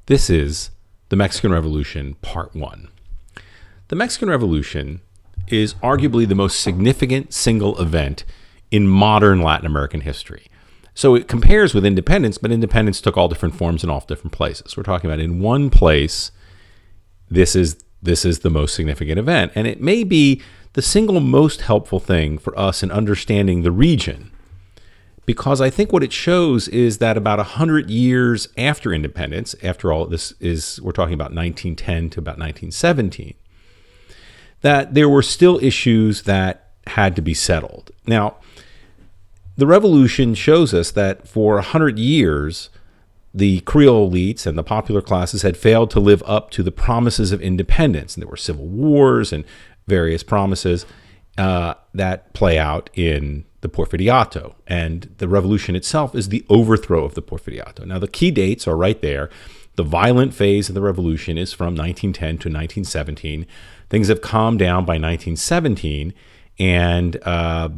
This is the Mexican Revolution, Part 1. The Mexican Revolution is arguably the most significant single event in modern Latin American history. So it compares with independence, but independence took all different forms in all different places. We're talking about in one place, this is the most significant event. And it may be the single most helpful thing for us in understanding the region, because I think what it shows is that about 100 years after independence, after all, we're talking about 1910 to about 1917, that there were still issues that had to be settled. Now, the revolution shows us that for 100 years, the Creole elites and the popular classes had failed to live up to the promises of independence. And there were civil wars and various promises that play out in the Porfiriato. And the revolution itself is the overthrow of the Porfiriato. Now, the key dates are right there. The violent phase of the revolution is from 1910 to 1917. Things have calmed down by 1917, and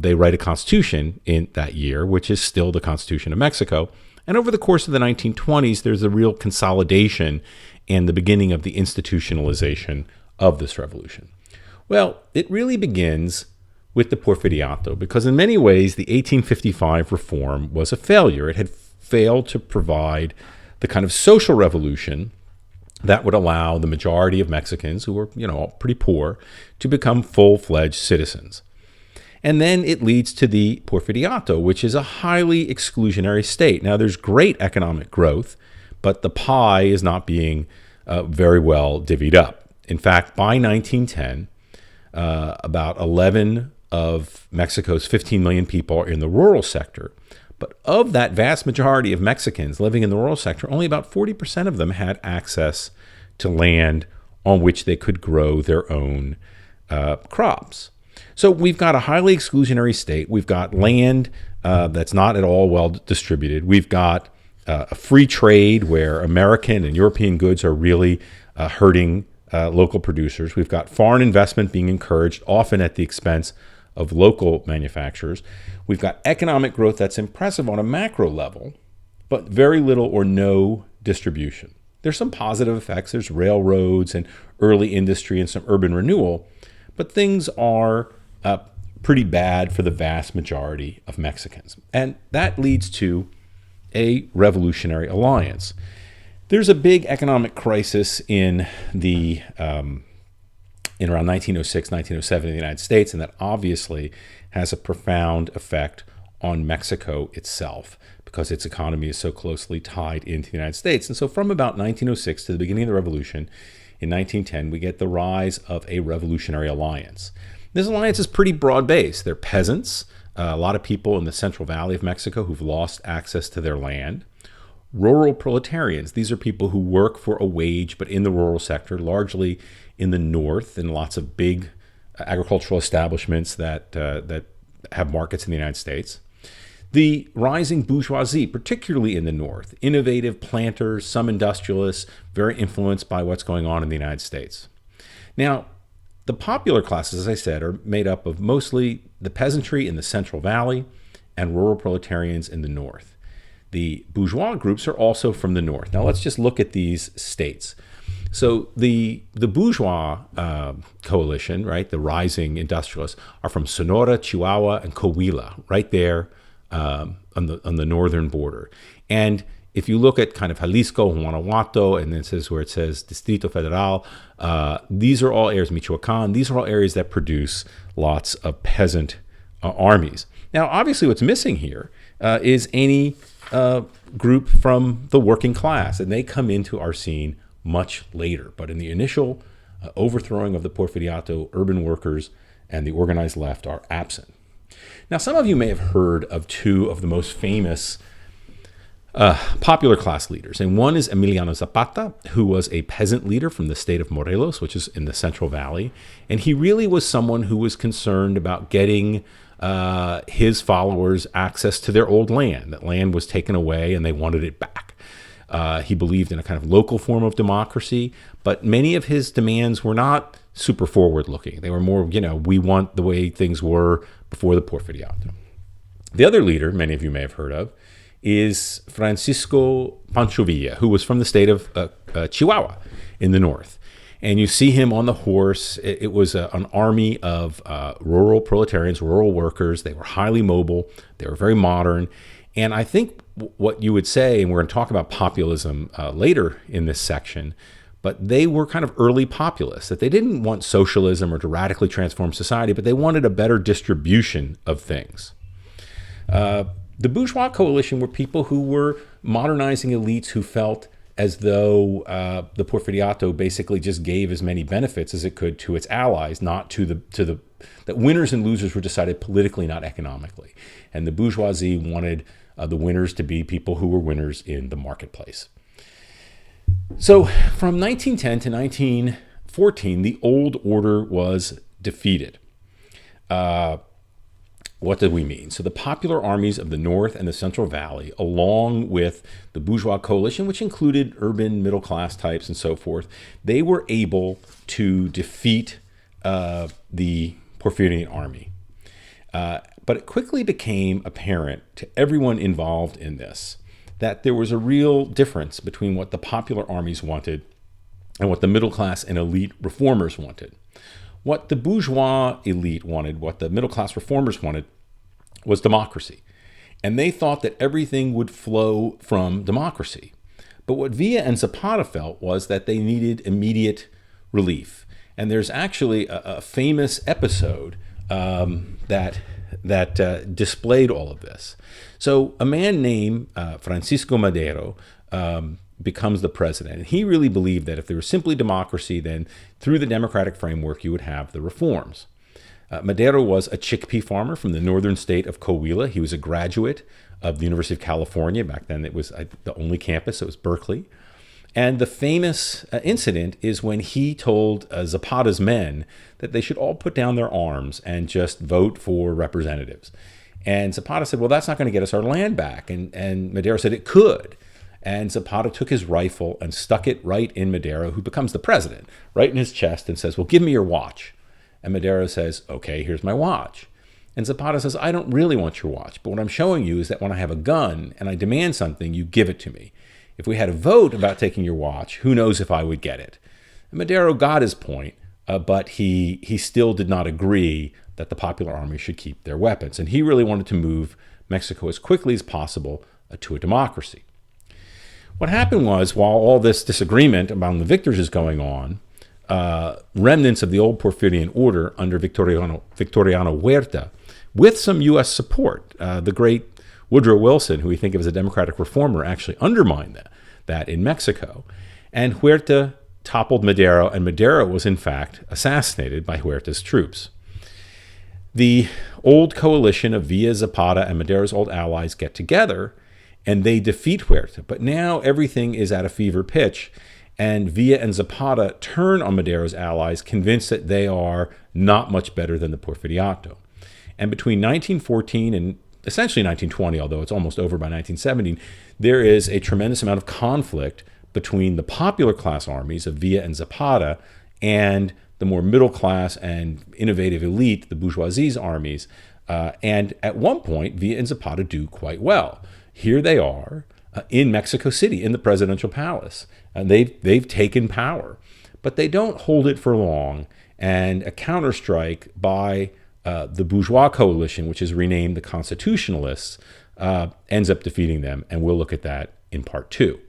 they write a constitution in that year, which is still the Constitution of Mexico. And over the course of the 1920s, there's a real consolidation and the beginning of the institutionalization of this revolution. Well, it really begins with the Porfiriato, because in many ways, the 1855 reform was a failure. It had failed to provide the kind of social revolution that would allow the majority of Mexicans, who were, pretty poor, to become full-fledged citizens. And then it leads to the Porfiriato, which is a highly exclusionary state. Now, there's great economic growth, but the pie is not being very well divvied up. In fact, by 1910, about 11 of Mexico's 15 million people are in the rural sector. But of that vast majority of Mexicans living in the rural sector, only about 40% of them had access to land on which they could grow their own crops. So we've got a highly exclusionary state. We've got land that's not at all well distributed. We've got a free trade where American and European goods are really hurting local producers. We've got foreign investment being encouraged, often at the expense of local manufacturers. We've got economic growth that's impressive on a macro level, but very little or no distribution. There's some positive effects. There's railroads and early industry and some urban renewal, but things are pretty bad for the vast majority of Mexicans. And that leads to a revolutionary alliance. There's a big economic crisis in around 1906, 1907 in the United States, and that obviously has a profound effect on Mexico itself because its economy is so closely tied into the United States. And so from about 1906 to the beginning of the revolution in 1910, we get the rise of a revolutionary alliance. This alliance is pretty broad-based. They're peasants, a lot of people in the Central Valley of Mexico who've lost access to their land. Rural proletarians, these are people who work for a wage, but in the rural sector, largely in the north, in lots of big agricultural establishments that have markets in the United States. The rising bourgeoisie, particularly in the north, innovative planters, some industrialists, very influenced by what's going on in the United States. Now, the popular classes, as I said, are made up of mostly the peasantry in the Central Valley and rural proletarians in the north. The bourgeois groups are also from the north. Now, let's just look at these states. So the bourgeois coalition, right, the rising industrialists, are from Sonora, Chihuahua, and Coahuila, right there on the northern border. And if you look at kind of Jalisco, Guanajuato, and then where it says Distrito Federal, these are all areas, Michoacan, these are all areas that produce lots of peasant armies. Now, obviously, what's missing here is any group from the working class, and they come into our scene much later. But in the initial overthrowing of the Porfiriato, urban workers and the organized left are absent. Now, some of you may have heard of two of the most famous popular class leaders, and one is Emiliano Zapata, who was a peasant leader from the state of Morelos, which is in the Central Valley, and he really was someone who was concerned about getting his followers access to their old land. That land was taken away and they wanted it back. He believed in a kind of local form of democracy, but many of his demands were not super forward-looking. They were more, we want the way things were before the Porfiriato. The other leader, many of you may have heard of, is Francisco Pancho Villa, who was from the state of Chihuahua in the north. And you see him on the horse. It was an army of rural proletarians, rural workers. They were highly mobile. They were very modern. And I think what you would say, and we're going to talk about populism later in this section, but they were kind of early populists, that they didn't want socialism or to radically transform society, but they wanted a better distribution of things. The bourgeois coalition were people who were modernizing elites who felt as though the Porfiriato basically just gave as many benefits as it could to its allies, not to the that winners and losers were decided politically, not economically. And the bourgeoisie wanted the winners to be people who were winners in the marketplace. So from 1910 to 1914, the old order was defeated. What did we mean? So the popular armies of the North and the Central Valley, along with the bourgeois coalition, which included urban middle-class types and so forth, they were able to defeat the Porfirian army. But it quickly became apparent to everyone involved in this that there was a real difference between what the popular armies wanted and what the middle-class and elite reformers wanted. What the bourgeois elite wanted, what the middle-class reformers wanted, was democracy. And they thought that everything would flow from democracy. But what Villa and Zapata felt was that they needed immediate relief. And there's actually a famous episode that displayed all of this. So a man named Francisco Madero becomes the president. And he really believed that if there was simply democracy, then through the democratic framework, you would have the reforms. Madero was a chickpea farmer from the northern state of Coahuila. He was a graduate of the University of California. Back then, it was the only campus. It was Berkeley. And the famous incident is when he told Zapata's men that they should all put down their arms and just vote for representatives. And Zapata said, well, that's not going to get us our land back. And Madero said it could. And Zapata took his rifle and stuck it right in Madero, who becomes the president, right in his chest, and says, well, give me your watch. And Madero says, okay, here's my watch. And Zapata says, I don't really want your watch, but what I'm showing you is that when I have a gun and I demand something, you give it to me. If we had a vote about taking your watch, who knows if I would get it. And Madero got his point, but he still did not agree that the popular army should keep their weapons. And he really wanted to move Mexico as quickly as possible to a democracy. What happened was, while all this disagreement among the victors is going on, remnants of the old Porfirian order under Victoriano Huerta, with some U.S. support, the great Woodrow Wilson, who we think of as a democratic reformer, actually undermined that in Mexico. And Huerta toppled Madero, and Madero was in fact assassinated by Huerta's troops. The old coalition of Villa, Zapata, and Madero's old allies get together, and they defeat Huerta. But now everything is at a fever pitch, and Villa and Zapata turn on Madero's allies, convinced that they are not much better than the Porfiriato. And between 1914 and essentially 1920, although it's almost over by 1917, there is a tremendous amount of conflict between the popular class armies of Villa and Zapata and the more middle class and innovative elite, the bourgeoisie's armies. And at one point, Villa and Zapata do quite well. Here they are in Mexico City, in the presidential palace. And they've taken power, but they don't hold it for long. And a counterstrike by the bourgeois coalition, which is renamed the Constitutionalists, ends up defeating them. And we'll look at that in part 2.